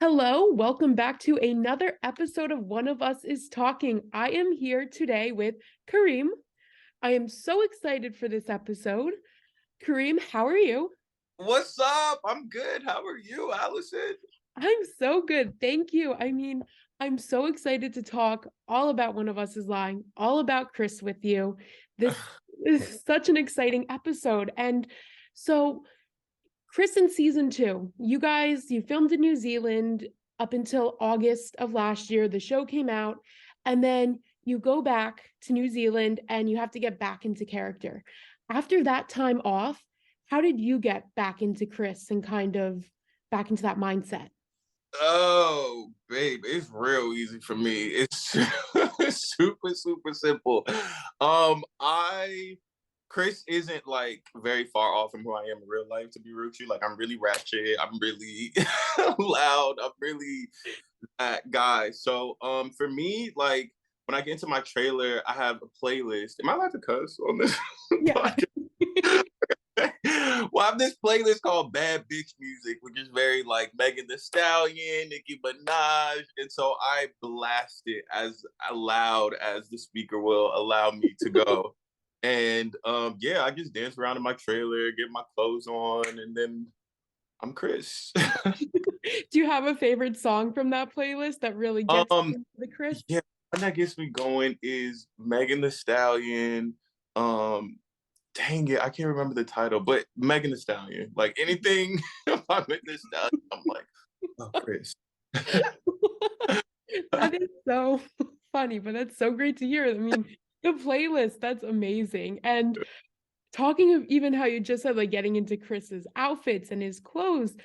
Hello, welcome back to another episode of One of Us is Talking. I am here today with Karim. I am so excited for this episode. Karim, how are you? What's up? I'm good. How are you, Allison? I'm so good. Thank you. I'm so excited to talk all about One of Us is Lying, all about Kris with you. This is such an exciting episode. And so Kris in season two, you filmed in New Zealand up until August of last year. The show came out, and then you go back to New Zealand and you have to get back into character. After that time off, how did you get back into Kris and kind of back into that mindset? Oh, babe, it's real easy for me. It's it's super simple. I Kris isn't like very far off from who I am in real life, to be real with you. Like I'm really ratchet, I'm really loud, I'm really that guy. So for me, like when I get into my trailer, I have a playlist. Am I allowed to cuss on this Yeah. podcast? Well, I have this playlist called Bad Bitch Music, which is very like Megan Thee Stallion, Nicki Minaj, and so I blast it as loud as the speaker will allow me to go. And yeah, I just dance around in my trailer, get my clothes on, and then I'm Kris. Do you have a favorite song from that playlist that really gets um, you into the Kris? yeah, one that gets me going is Megan Thee Stallion. Um, dang it, I can't remember the title, but Megan Thee Stallion. Like anything by Megan Thee Stallion, I'm like, oh, Kris. That is so funny, but that's so great to hear. I mean, the playlist, that's amazing. And talking of even how you just said, like getting into Kris's outfits and his clothes,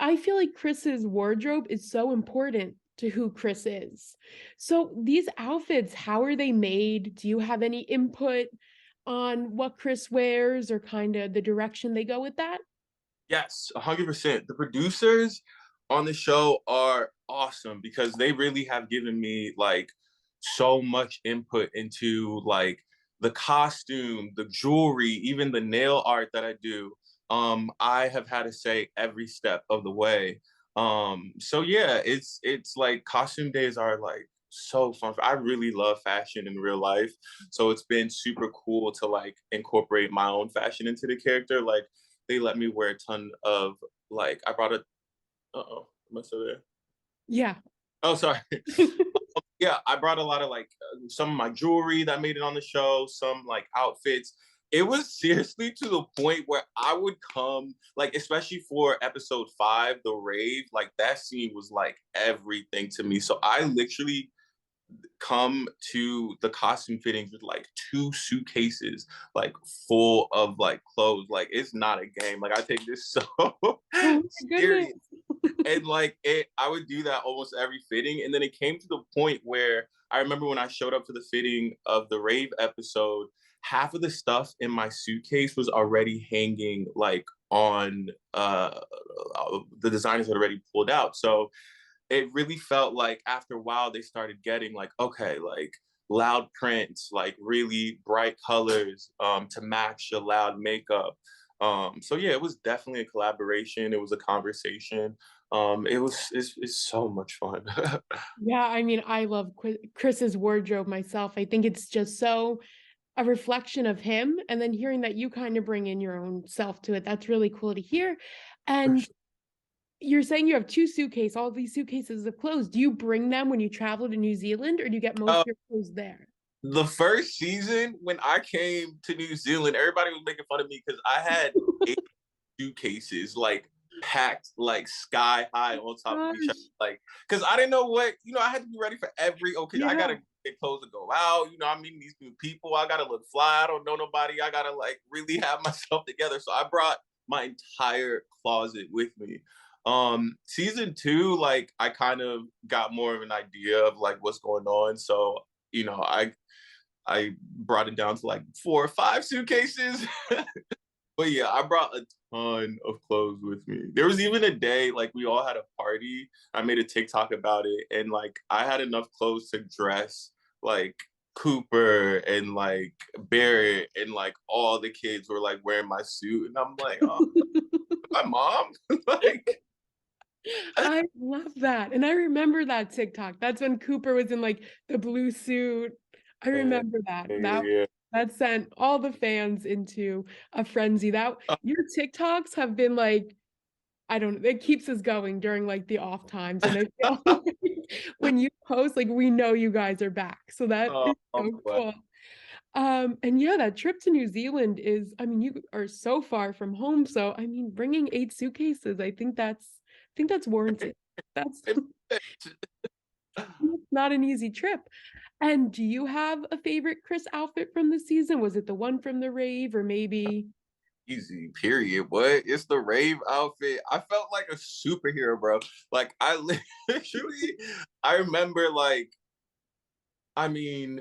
I feel like Kris's wardrobe is so important to who Kris is. So these outfits, how are they made? Do you have any input on what Kris wears or kind of the direction they go with that? Yes, 100%. The producers on the show are awesome because they really have given me like so much input into like the costume, the jewelry, even the nail art that I do. I have had to say every step of the way. So yeah, it's like costume days are like so fun. I really love fashion in real life. So it's been super cool to like incorporate my own fashion into the character. Like they let me wear a ton of like I brought a oh, am I still there? Yeah. Oh, sorry. Yeah, I brought a lot of like some of my jewelry that made it on the show, some like outfits. It was seriously to the point where I would come, like, especially for episode 5, the rave, like that scene was like everything to me. So I literally come to the costume fittings with like 2 suitcases like full of like clothes. Like it's not a game. Like I take this so Oh my goodness. serious. And like it I would do that almost every fitting. And then it came to the point where I remember when I showed up to the fitting of the rave episode, half of the stuff in my suitcase was already hanging like on the designers had already pulled out. So it really felt like after a while they started getting like, okay, like loud prints, like really bright colors to match the loud makeup. So yeah, it was definitely a collaboration. It was a conversation. It's so much fun. Yeah, I mean, I love Kris's wardrobe myself. I think it's just so a reflection of him. And then hearing that you kind of bring in your own self to it, that's really cool to hear. And you're saying you have two suitcases, all these suitcases of clothes. Do you bring them when you travel to New Zealand, or do you get most of uh, your clothes there? the first season when I came to New Zealand, everybody was making fun of me because I had 8 suitcases like packed like sky high on top of each other. Gosh, Like, because I didn't know what, I had to be ready for every occasion. I yeah. gotta get clothes to go out. I'm meeting these new people. I gotta look fly. I don't know nobody. I gotta like really have myself together. So I brought my entire closet with me. Season 2, like I kind of got more of an idea of like what's going on. So, I brought it down to like 4 or 5 suitcases. But yeah, I brought a ton of clothes with me. There was even a day like we all had a party. I made a TikTok about it, and like I had enough clothes to dress like Cooper and like Barrett and like all the kids were like wearing my suit, and I'm like, oh, my mom, like. I love that. And I remember that TikTok. That's when Cooper was in like the blue suit. I Yeah, remember that. That yeah. that sent all the fans into a frenzy. That your TikToks have been like, I don't know, it keeps us going during like the off times. And I feel like when you post, like we know you guys are back. So that Oh, is so but cool. And yeah, that trip to New Zealand is, I mean, you are so far from home. So, I mean, bringing 8 suitcases, I think that's warranted. That's not an easy trip. And do you have a favorite Chris outfit from the season? Was it the one from the rave or maybe? easy, period. What? It's the rave outfit. I felt like a superhero, bro. Like I literally, I remember like, I mean,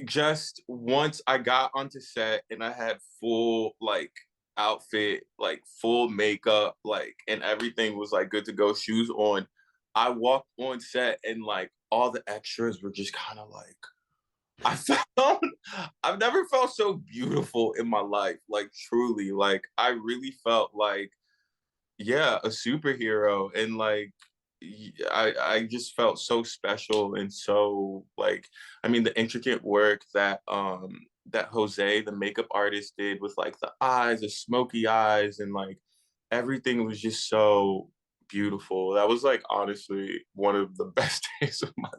just once I got onto set and I had full like outfit, like full makeup, like and everything was like good to go, shoes on. I walked on set and like all the extras were just kind of like I found I've never felt so beautiful in my life. Like truly, like I really felt like yeah, a superhero and like I just felt so special and so like I mean the intricate work that Jose, the makeup artist, did with like the eyes, the smoky eyes, and like everything was just so beautiful. That was like honestly one of the best days of my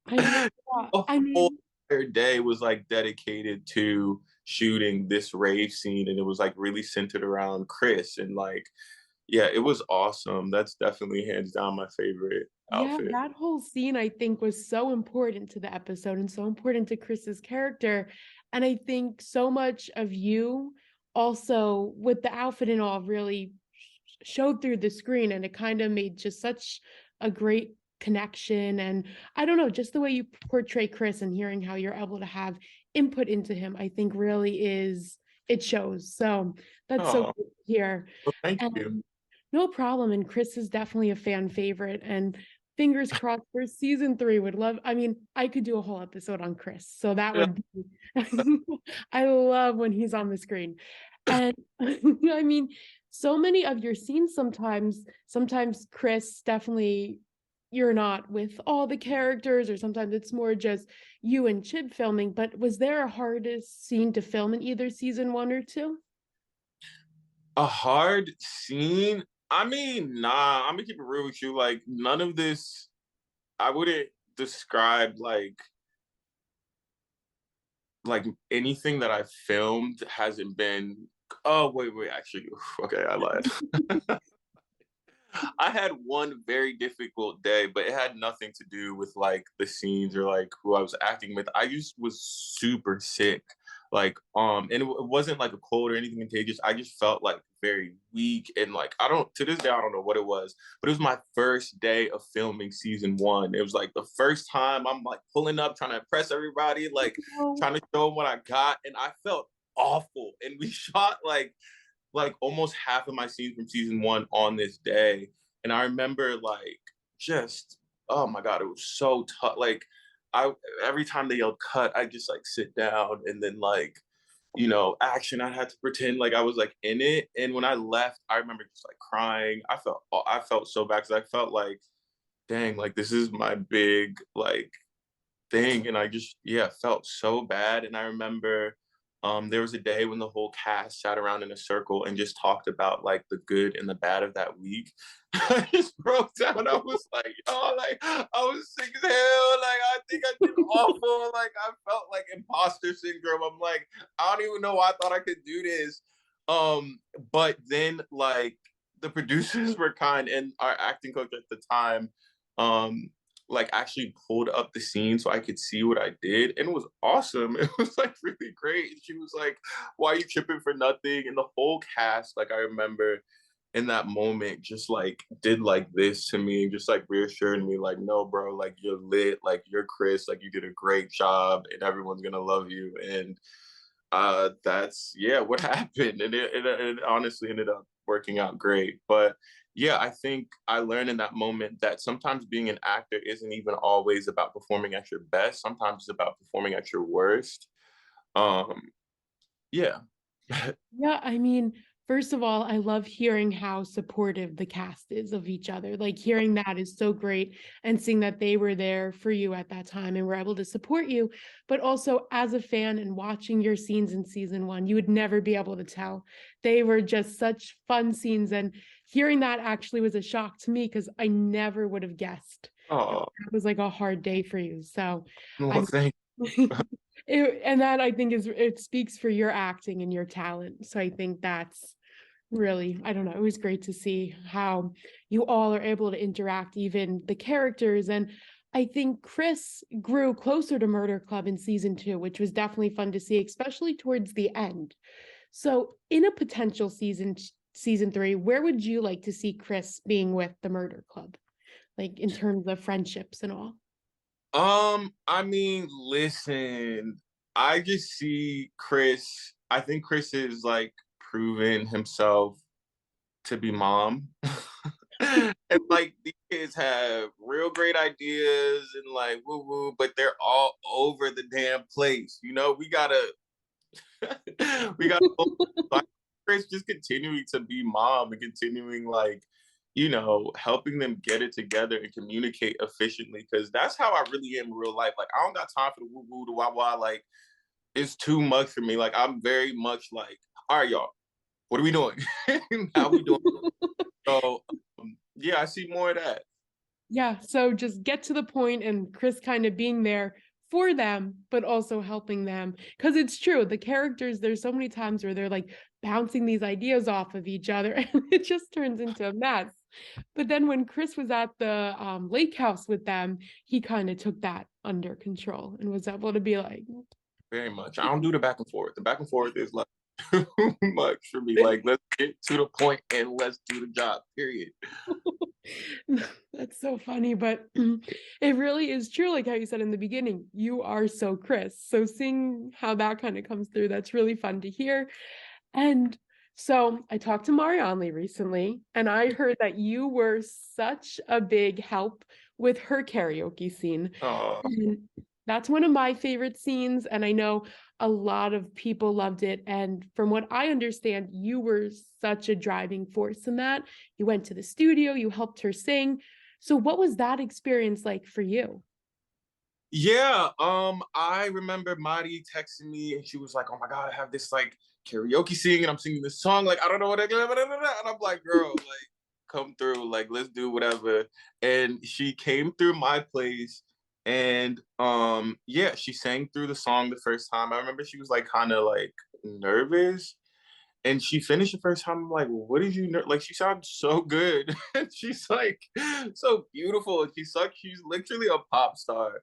I love life. that. The I whole mean, entire day was like dedicated to shooting this rave scene and it was like really centered around Kris and like yeah, it was awesome. That's definitely hands down my favorite yeah, outfit. that whole scene I think was so important to the episode and so important to Chris's character. And I think so much of you also with the outfit and all really showed through the screen and it kind of made just such a great connection. And I don't know, just the way you portray Kris and hearing how you're able to have input into him, I think really is it shows. So that's so Oh, good to hear. well, thank you. And no problem. And Kris is definitely a fan favorite. And fingers crossed for season 3. Would love, I mean, I could do a whole episode on Kris. So that Yeah. would be, I love when he's on the screen. And I mean, so many of your scenes sometimes Kris definitely you're not with all the characters, or sometimes it's more just you and Chib filming. But was there a hardest scene to film in either season 1 or 2? A hard scene? I mean, nah, I'm gonna keep it real with you. Like, none of this, I wouldn't describe like anything that I filmed hasn't been. Oh, wait, actually, okay, I lied. I had one very difficult day, but it had nothing to do with like the scenes or like who I was acting with. I just was super sick. Like, and it wasn't like a cold or anything contagious. I just felt like very weak and like I don't to this day I don't know what it was, but it was my first day of filming season 1. It was like the first time I'm like pulling up, trying to impress everybody, like Oh, trying to show them what I got, and I felt awful. And we shot like almost half of my scenes from season 1 on this day. And I remember like just oh my god, it was so tough. Like I every time they yelled cut, I just like sit down and then like action. I had to pretend like I was like in it. And when I left, I remember just like crying. I felt so bad because I felt like, dang, like this is my big like thing, and I just yeah felt so bad. And I remember there was a day when the whole cast sat around in a circle and just talked about like the good and the bad of that week. I just broke down. I was like, oh, like I was sick as hell. Like I think I did awful. Like I felt like imposter syndrome. I'm like, I don't even know why I thought I could do this. But then like the producers were kind, and our acting coach at the time um like actually pulled up the scene so I could see what I did, and it was awesome. It was like really great. She was like, "Why are you tripping for nothing?" And the whole cast, like I remember in that moment, just like did like this to me, just like reassured me, like, "No, bro, like you're lit, like you're Kris, like you did a great job, and everyone's gonna love you." And that's yeah what happened, and it honestly ended up working out great. But yeah, I think I learned in that moment that sometimes being an actor isn't even always about performing at your best. Sometimes it's about performing at your worst. um yeah. yeah, I mean, First of all, I love hearing how supportive the cast is of each other. Like hearing that is so great and seeing that they were there for you at that time and were able to support you. But also as a fan and watching your scenes in season one, you would never be able to tell. They were just such fun scenes. And hearing that actually was a shock to me because I never would have guessed that Oh, was like a hard day for you. So well, I'm thank and that I think is it speaks for your acting and your talent. So I think that's really, I don't know, it was great to see how you all are able to interact, even the characters. And I think Kris grew closer to Murder Club in season two, which was definitely fun to see, especially towards the end. So in a potential season three, where would you like to see Kris being with the Murder Club? Like in terms of friendships and all. I mean, listen, I just see Kris. I think Kris is like proven himself to be mom. And like these kids have real great ideas and like woo woo, but they're all over the damn place. You know, we gotta like Kris just continuing to be mom and continuing like, you know, helping them get it together and communicate efficiently. Cause that's how I really am in real life. Like I don't got time for the woo woo, the wah wah. Like it's too much for me. Like I'm very much like, all right, y'all, what are we doing? How we doing? So yeah, I see more of that. Yeah, so just get to the point and Kris kind of being there for them, but also helping them. Because it's true, the characters, there's so many times where they're like bouncing these ideas off of each other and it just turns into a mess. But then when Kris was at the lake house with them, he kind of took that under control and was able to be like, Very much. I don't do the back and forth. The back and forth is like too much for me. Like let's get to the point and let's do the job. Period. That's so funny, but it really is true. Like how you said in the beginning, you are so Kris. So seeing how that kind of comes through, that's really fun to hear. And so I talked to Marianne recently, and I heard that you were such a big help with her karaoke scene. Uh, And that's one of my favorite scenes, and I know a lot of people loved it. And from what I understand, you were such a driving force in that. You went to the studio, you helped her sing. So what was that experience like for you? yeah. I remember Madi texting me and she was like, "Oh my god, I have this like karaoke singing. I'm singing this song. Like I don't know what I do." And I'm like, "Girl, like come through. Like let's do whatever." And she came through my place and yeah, she sang through the song the first time. I remember she was like kind of like nervous and she finished the first time. I'm like, well, what did you know? Like, she sounds so good. She's like so beautiful. She's literally a pop star.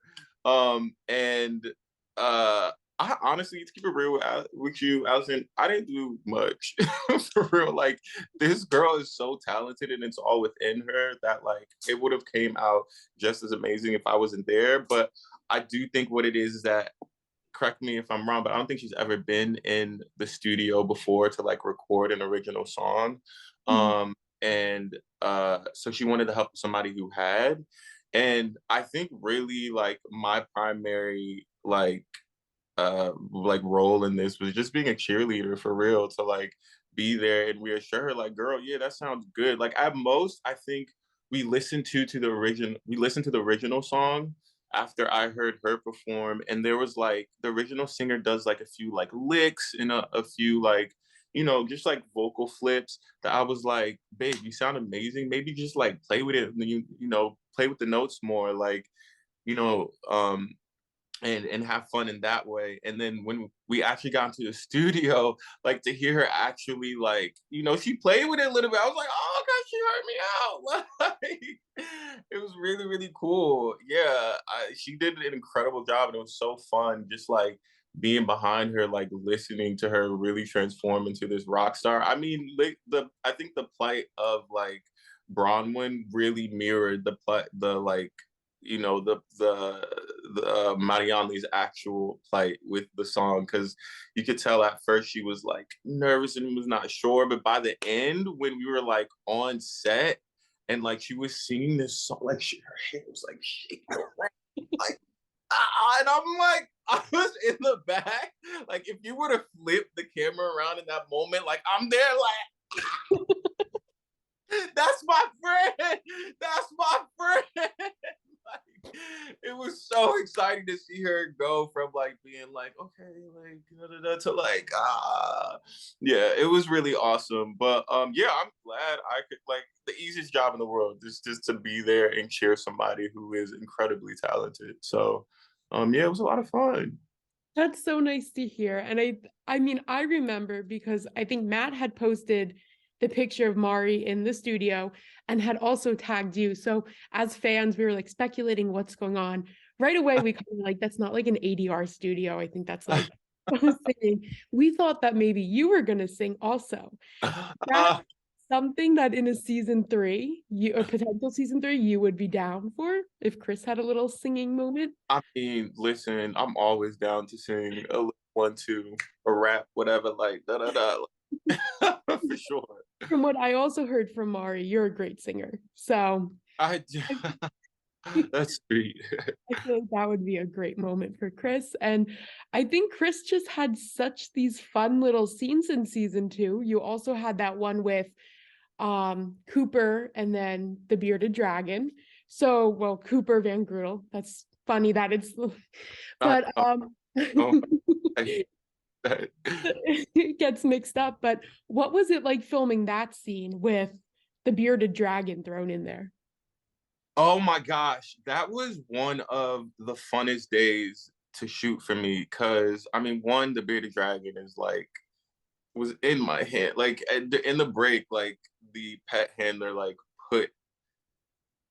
And I honestly, to keep it real with you, Allison, I didn't do much for real. Like, this girl is so talented, and it's all within her that like it would have came out just as amazing if I wasn't there. But I do think what it is that correct me if I'm wrong, but I don't think she's ever been in the studio before to like record an original song. Mhm. And so she wanted to help somebody who had. And I think really like my primary like role in this was just being a cheerleader for real to like be there and reassure her like girl yeah that sounds good like at most I think we listened to the original song after I heard her perform and there was like the original singer does like a few like licks and a few like you know just like vocal flips that I was like babe you sound amazing maybe just like play with it you know play with the notes more like you know and have fun in that way. And then when we actually got into the studio, like to hear her actually like, you know, she played with it a little bit. I was like, oh god, she heard me out. Like it was really, really cool. Yeah. She did an incredible job and it was so fun just like being behind her, like listening to her really transform into this rock star. I mean, like I think the plight of like Bronwyn really mirrored the like you know the Mariani's actual plight with the song because you could tell at first she was like nervous and was not sure, but by the end when we were like on set and like she was singing this song, like her hair was like shaking around, like And I'm like, I was in the back. Like, if you were to flip the camera around in that moment, like, I'm there, like, that's my friend. That's my friend. Like, it was so exciting to see her go from like being like, okay, like da, da, da, to like yeah, it was really awesome. But yeah, I'm glad I could like the easiest job in the world is just to be there and cheer somebody who is incredibly talented. So yeah, it was a lot of fun. That's so nice to hear. And I mean, I remember because I think Matt had posted the picture of Mari in the studio and had also tagged you. So as fans, we were like speculating what's going on. Right away, we kind of like, that's not like an ADR studio. I think that's like singing. We thought that maybe you were gonna sing also. That uh, something that in a season three, you or potential season three, you would be down for if Kris had a little singing moment. I mean, listen, I'm always down to sing a little one, two, a rap, whatever, like da da da, for sure. From what I also heard from Mari, you're a great singer. So I I, that's sweet. I feel like that would be a great moment for Kris. And I think Kris just had such these fun little scenes in season two. You also had that one with Cooper and then the bearded dragon. So, well, Cooper Van Grudel. That's funny that it's I but know. Oh, I hate that. it gets mixed up. But what was it like filming that scene with the bearded dragon thrown in there? Oh my gosh, that was one of the funnest days to shoot for me because I mean, one, the bearded dragon is like was in my hand, like in the break, like the pet handler like put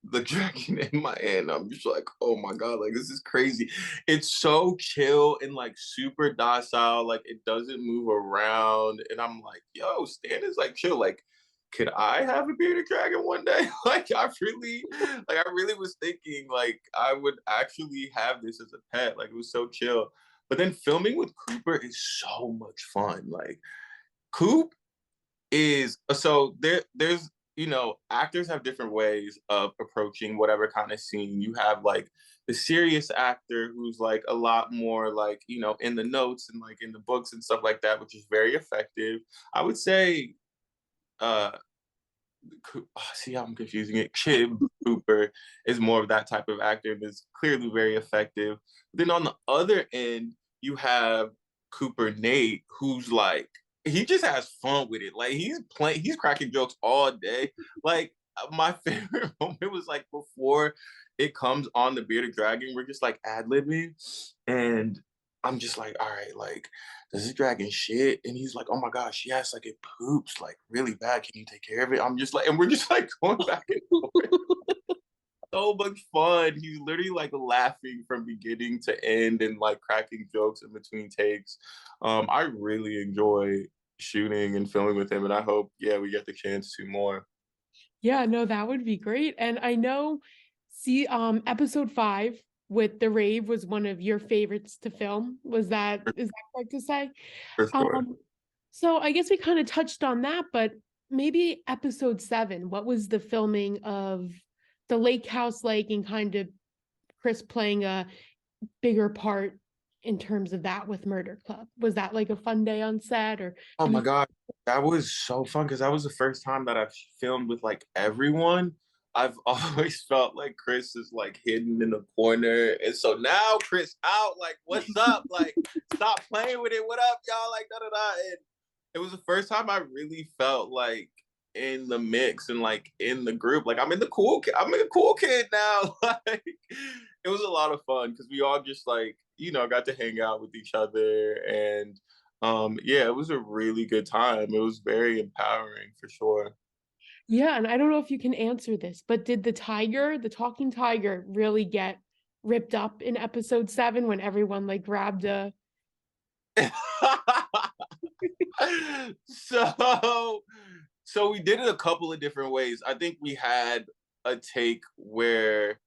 the dragon in my hand. I'm just like, oh my god, like this is crazy. It's so chill and like super docile, like it doesn't move around. And I'm like, yo, Stan is like chill. Like, could I have a bearded dragon one day? I really was thinking like I would actually have this as a pet. Like it was so chill. But then filming with Cooper is so much fun. Like Coop is so there's actors have different ways of approaching whatever kind of scene. You have like the serious actor who's like a lot more like in the notes and like in the books and stuff like that, which is very effective. I would say uh see how I'm confusing it. Kid Cooper is more of that type of actor and is clearly very effective. But then on the other end, you have Cooper Nate, who's like he just has fun with it. Like he's cracking jokes all day. Like my favorite moment was like before it comes on the bearded dragon, we're just like ad libbing, and I'm just like, all right, like does this dragon shit? And he's like, oh my gosh, yes, like it poops like really bad. Can you take care of it? I'm just like, and we're just like going back and forth. So much fun. He's literally like laughing from beginning to end and like cracking jokes in between takes. I really enjoy shooting and filming with him, and I hope, yeah, we get the chance to more. Yeah, no, that would be great. And I know, see, episode five with the rave was one of your favorites to film. Is that correct to say? For sure. Um, so I guess we kind of touched on that, but maybe episode seven, what was the filming of the lake house like and kind of Kris playing a bigger part in terms of that with Murder Club? Was that like a fun day on set or Oh my any god, that was so fun because that was the first time that I've filmed with like everyone. I've always felt like Kris is like hidden in the corner, and so now Kris out. Like, what's up? Like, stop playing with it. What up, y'all? Like, da da da. And it was the first time I really felt like in the mix and like in the group. Like, I'm in the cool kid now. Like, it was a lot of fun because we all just like got to hang out with each other and yeah, it was a really good time. It was very empowering for sure. Yeah, and I don't know if you can answer this, but did the tiger, the talking tiger, really get ripped up in episode seven when everyone like grabbed a so so we did it a couple of different ways. I think we had a take where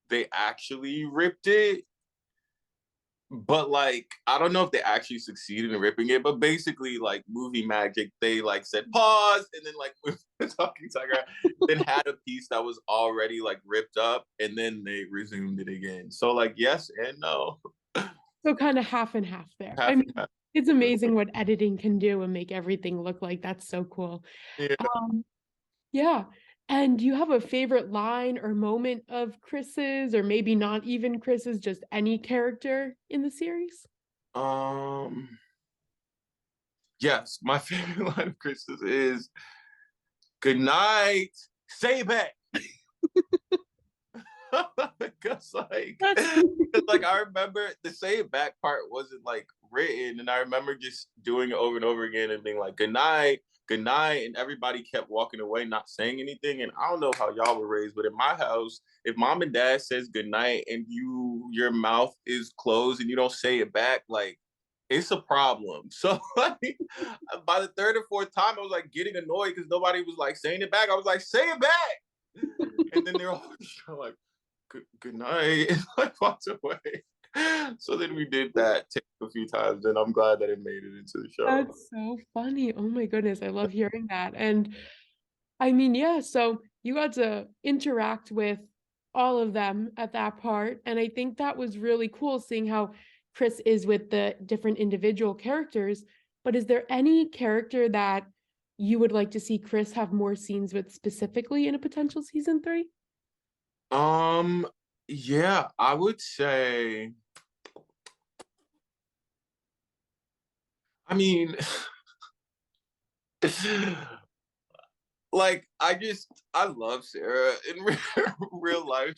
they actually ripped it, but like I don't know if they actually succeeded in ripping it, but basically like movie magic, they like said pause and then like moved the talking tiger, then had a piece that was already like ripped up and then they resumed it again. So like yes and no. So kind of half and half there. I Half and mean, half. it's amazing what editing can do and make everything look like that's so cool. Yeah. Um, yeah. And do you have a favorite line or moment of Chris's, or maybe not even Chris's, just any character in the series? Um yes, my favorite line of Christmas is good night, say back. Because That's like I remember the say it back part wasn't like written, and I remember just doing it over and over again and being like good night, and everybody kept walking away, not saying anything. And I don't know how y'all were raised, but in my house, if mom and dad says good night and your mouth is closed and you don't say it back, like it's a problem. So like by the third or fourth time, I was like getting annoyed because nobody was like saying it back. I was like, say it back. And then they're all like, good night, and like walked away. So then we did that take a few times, and I'm glad that it made it into the show. that's so funny. Oh my goodness, I love hearing that. And I mean, yeah, so you got to interact with all of them at that part. And I think that was really cool seeing how Chris is with the different individual characters. But is there any character that you would like to see Chris have more scenes with specifically in a potential season three? Um, yeah, I would say. I mean, like I love Sarah in real life.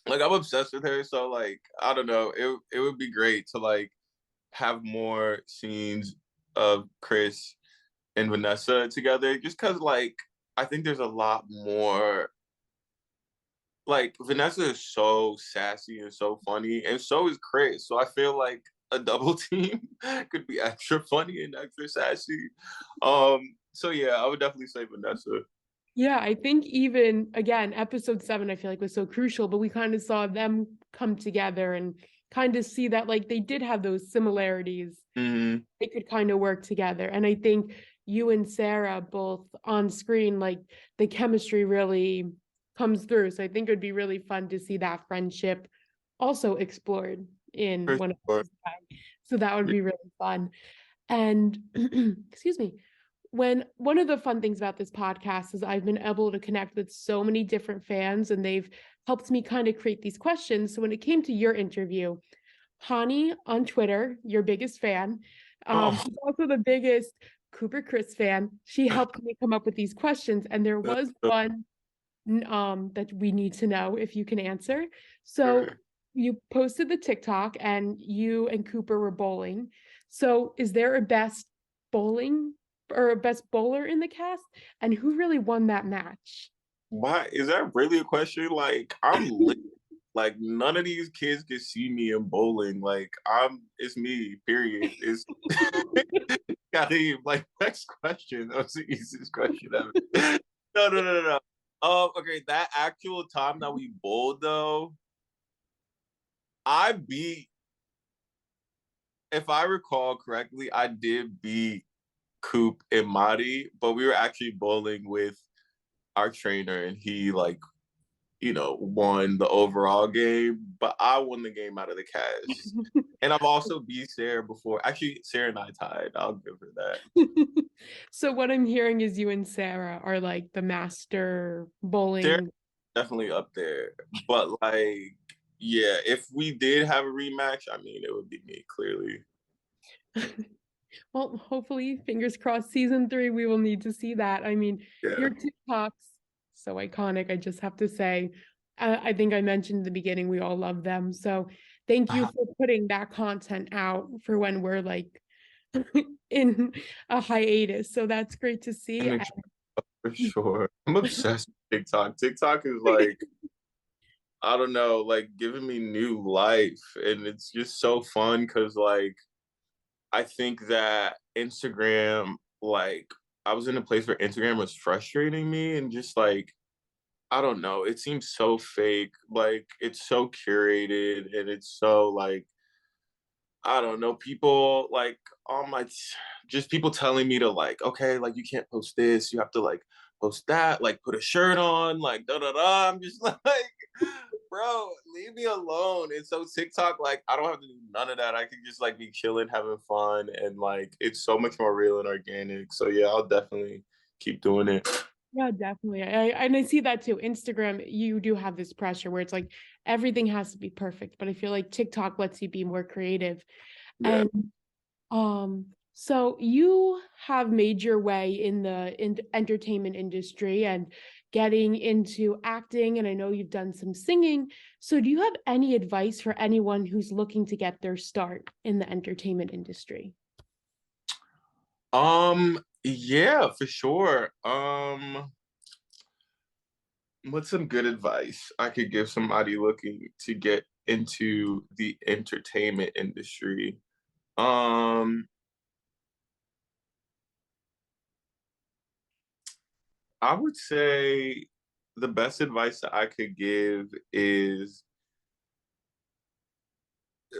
Like I'm obsessed with her, so like I don't know. It would be great to like have more scenes of Chris and Vanessa together, just because like I think there's a lot more. Like Vanessa is so sassy and so funny, and so is Chris. So I feel like a double team could be extra funny and extra sassy. So yeah, I would definitely say Vanessa. Yeah, I think even again, episode seven, I feel like was so crucial, but we kind of saw them come together and kind of see that like they did have those similarities. Mm-hmm. They could kind of work together. And I think you and Sarah both on screen, like the chemistry really comes through. So I think it would be really fun to see that friendship also explored in For one of sure. those. So that would be really fun. And excuse me, when one of the fun things about this podcast is I've been able to connect with so many different fans and they've helped me kind of create these questions. So when it came to your interview, Hani on Twitter, your biggest fan, Oh, she's also the biggest Cooper Chris fan. She helped me come up with these questions, and there was one that we need to know if you can answer. So you posted the TikTok and you and Cooper were bowling. So is there a best bowling or a best bowler in the cast? And who really won that match? why is that really a question? Like I'm lit. Like none of these kids can see me in bowling. Like it's me. Period. It's Karim. Like next question. That was the easiest question ever. No. Okay, that actual time that we bowled though, I beat. If I recall correctly, I did beat Coop and Madi, but we were actually bowling with our trainer, and he like won the overall game, but I won the game out of the cast. And I've also beat Sarah before. Actually, Sarah and I tied. I'll give her that. So what I'm hearing is you and Sarah are like the master Sarah bowling. definitely up there. But like, yeah, if we did have a rematch, I mean, it would be me, clearly. Well, hopefully, fingers crossed, season three, we will need to see that. I mean, Yeah. your TikToks, so iconic, I just have to say. I think I mentioned in the beginning, we all love them. So thank you for putting that content out for when we're like in a hiatus. So that's great to see. And for sure. I'm obsessed with TikTok. TikTok is like, I don't know, like giving me new life. And it's just so fun because like I think that Instagram, like, I was in a place where Instagram was frustrating me and just like I don't know, it seems so fake, like, it's so curated and it's so, like, I don't know, people, like, on my just people telling me to, like, "Okay, like, you can't post this, you have to, like, post that, like, put a shirt on, like, da, da, da." I'm just like, "Bro, leave me alone." And so TikTok, like, I don't have to do none of that, I can just, like, be chilling, having fun, and, like, it's so much more real and organic, so, yeah, I'll definitely keep doing it. Yeah, definitely. I see that too. Instagram, you do have this pressure where it's like everything has to be perfect, but I feel like TikTok lets you be more creative. Yeah. And so you have made your way in the entertainment industry and getting into acting, and I know you've done some singing. So do you have any advice for anyone who's looking to get their start in the entertainment industry? Yeah, for sure. What's some good advice I could give somebody looking to get into the entertainment industry? Um, I would say the best advice that I could give is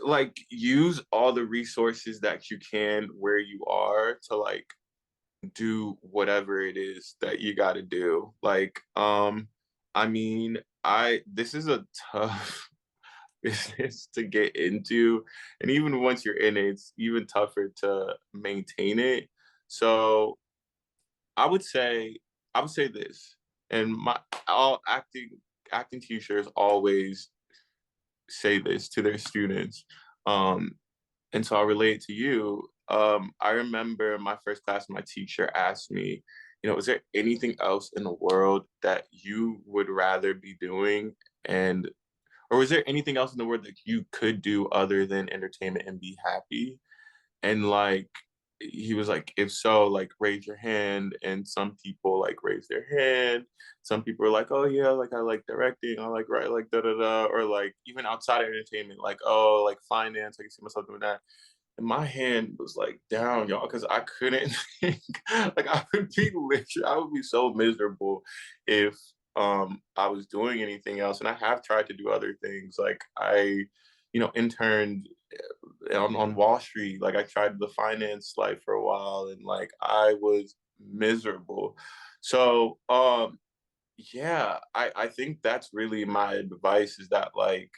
like use all the resources that you can where you are to like do whatever it is that you got to do. Like, I mean, I this is a tough business to get into, and even once you're in it, it's even tougher to maintain it. So I would say, I would say this, and my all acting teachers always say this to their students. Um, and so I'll relate to you. I remember my first class, my teacher asked me, you know, is there anything else in the world that you would rather be doing? And, or is there anything else in the world that you could do other than entertainment and be happy? And like, he was like, if so, like raise your hand. And some people like raise their hand. Some people are like, oh yeah, like I like directing, I like write like da da da, or like even outside of entertainment, like oh like finance, I can see myself doing that. And my hand was like down, y'all, because I couldn't think. Like I would be literally, I would be so miserable if I was doing anything else. And I have tried to do other things. Like I, you know, interned on Wall Street. Like I tried the finance life for a while, and like I was miserable. So yeah, I think that's really my advice is that like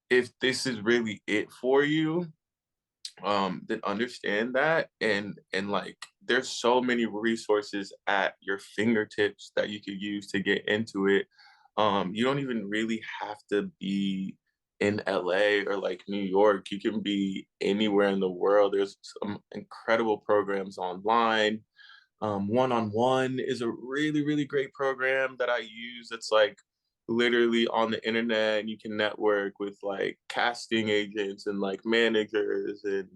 if this is really it for you, then understand that and like there's so many resources at your fingertips that you could use to get into it. You don't even really have to be in LA or like New York. You can be anywhere in the world. There's some incredible programs online. One on One is a really, really great program that I use. It's like literally on the internet, and you can network with like casting agents and like managers. And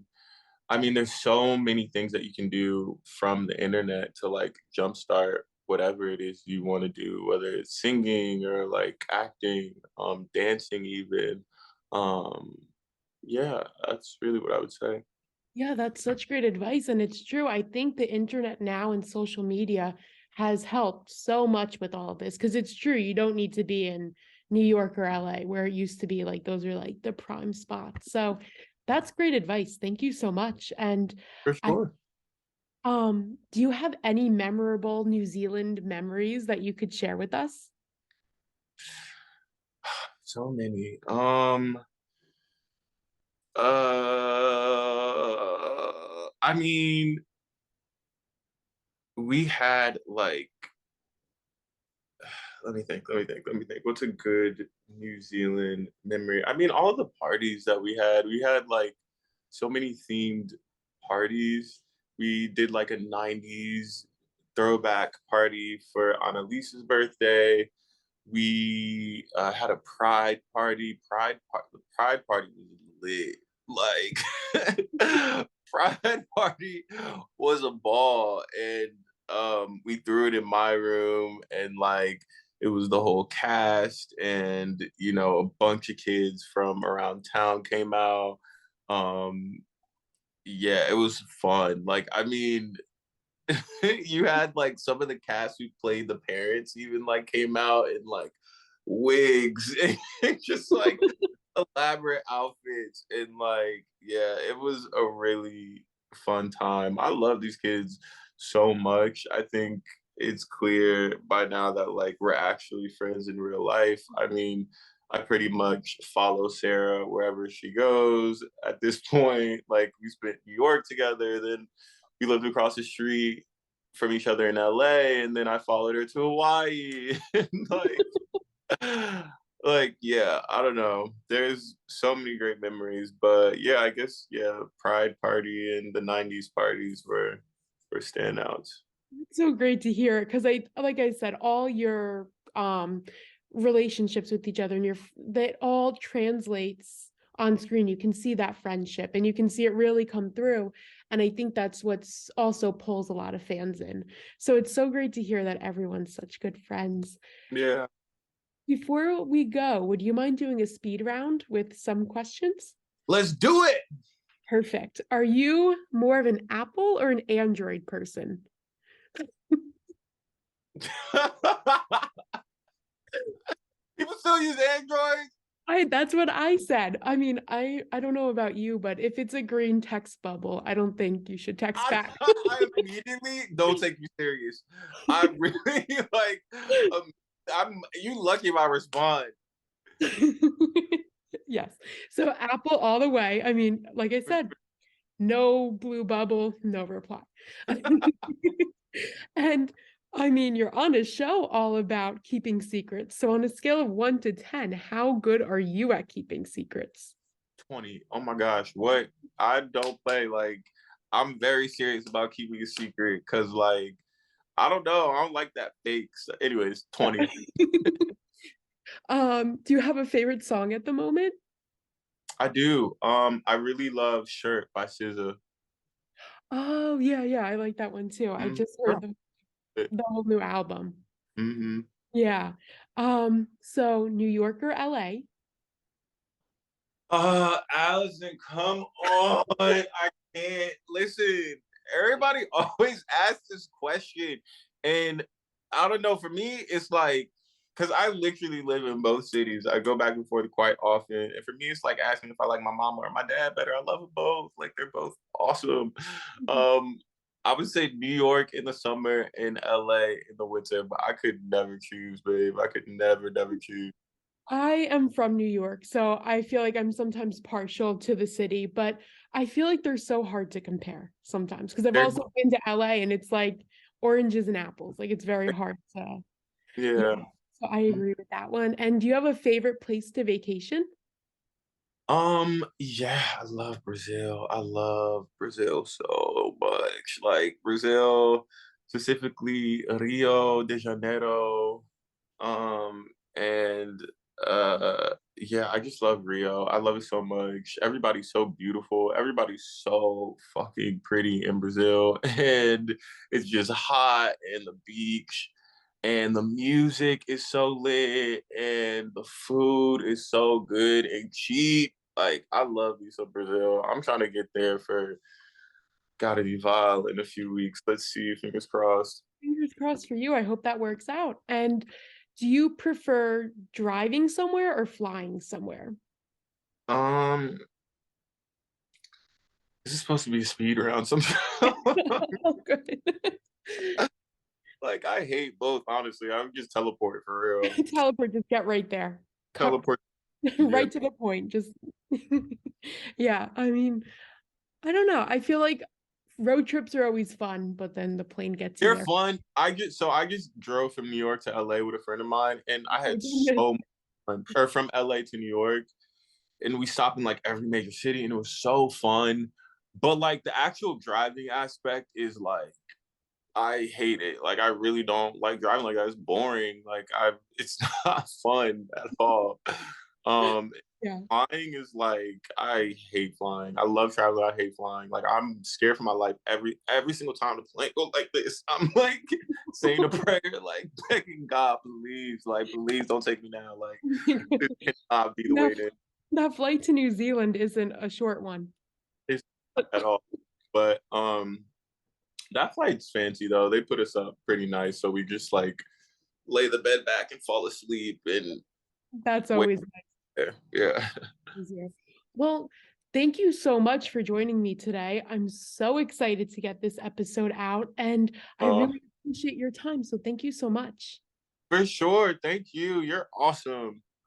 I mean, there's so many things that you can do from the internet to like jumpstart whatever it is you want to do, whether it's singing or like acting, dancing, even. Um, yeah, that's really what I would say. Yeah, that's such great advice. And it's true. I think the internet now and social media has helped so much with all of this because it's true. You don't need to be in New York or LA where it used to be like those are like the prime spots. So that's great advice. Thank you so much. And For I sure. do you have any memorable New Zealand memories that you could share with us? So many. I mean, we had like, let me think. What's a good New Zealand memory? I mean, all the parties that we had like so many themed parties. We did like a 90s throwback party for Annalise's birthday. We had a the pride party was lit. Like pride party was a ball, and we threw it in my room, and like it was the whole cast, and you know a bunch of kids from around town came out. um yeah, it was fun. Like I mean, you had like some of the cast who played the parents even like came out in like wigs and just like elaborate outfits and like yeah, it was a really fun time. I love these kids so much. I think it's clear by now that like we're actually friends in real life. I mean, I pretty much follow Sarah wherever she goes at this point. Like we spent New York together, then we lived across the street from each other in LA, and then I followed her to Hawaii. And like yeah, I don't know. There's so many great memories, but yeah, I guess yeah, Pride Party and the '90s parties were standouts. It's so great to hear because like I said, all your relationships with each other and that all translates on screen. You can see that friendship and you can see it really come through. And I think that's what's also pulls a lot of fans in. So it's so great to hear that everyone's such good friends. Yeah. Before we go, would you mind doing a speed round with some questions? Let's do it. Perfect. Are you more of an Apple or an Android person? People still use Android. That's what I said. I mean, I don't know about you, but if it's a green text bubble, I don't think you should text back. I immediately don't take you serious. I really like. I'm you lucky if I respond. Yes. So Apple all the way. I mean, like I said, no blue bubble, no reply. And I mean, you're on a show all about keeping secrets. So on a scale of 1 to 10, how good are you at keeping secrets? 20. Oh my gosh, what? I don't play like. I'm very serious about keeping a secret because like I don't know. I don't like that fake. So anyways, 20. Do you have a favorite song at the moment? I do. I really love "Shirt" by SZA. Oh, yeah, yeah, I like that one too. I Mm-hmm. just heard the whole new album. Mm-hmm. Yeah. So New York or LA? Allison, come on. I can't listen. Everybody always asks this question. And I don't know, for me, it's like, because I literally live in both cities. I go back and forth quite often. And for me, it's like asking if I like my mom or my dad better. I love them both. Like, they're both awesome. Um, I would say New York in the summer and LA in the winter, but I could never choose, babe. I could never choose. I am from New York, so I feel like I'm sometimes partial to the city, but I feel like they're so hard to compare sometimes because I've They're, also been to LA and it's like oranges and apples. Like it's very hard to, yeah. yeah. So I agree with that one. And do you have a favorite place to vacation? Yeah, I love Brazil. I love Brazil so much. Like Brazil, specifically Rio de Janeiro. And yeah, I just love Rio. I love it so much. Everybody's so beautiful. Everybody's so fucking pretty in Brazil. And it's just hot and the beach and the music is so lit and the food is so good and cheap. Like I love me some Brazil. I'm trying to get there for Gotta Be Vile in a few weeks. Let's see, fingers crossed. Fingers crossed for you. I hope that works out. And do you prefer driving somewhere or flying somewhere? Um, this is supposed to be a speed round. Some Oh, good. like I hate both. Honestly, I'm just teleport for real. Teleport, just get right there. Cut Teleport. Yeah, right to the point. Just yeah, I mean, I don't know. I feel like road trips are always fun, but then the plane gets you they're there. fun. I just drove from New York to LA with a friend of mine, and I Oh, had goodness. so much fun. Or from LA to New York, and we stopped in like every major city, and it was so fun. But like the actual driving aspect is like I hate it. Like I really don't like driving like that. It's boring. Like it's not fun at all. Um Yeah. Flying is like I hate flying. I love traveling. I hate flying. Like I'm scared for my life every single time the plane goes like this. I'm like saying a prayer, like begging God, please, like please don't take me now. Like this cannot be the way That it is. that flight to New Zealand isn't a short one. It's not at all. But That flight's fancy though. They put us up pretty nice, so we just like lay the bed back and fall asleep and That's wait always there. Yeah. easier. Well, thank you so much for joining me today. I'm so excited to get this episode out, and I really appreciate your time. So thank you so much. For sure. Thank you. You're awesome.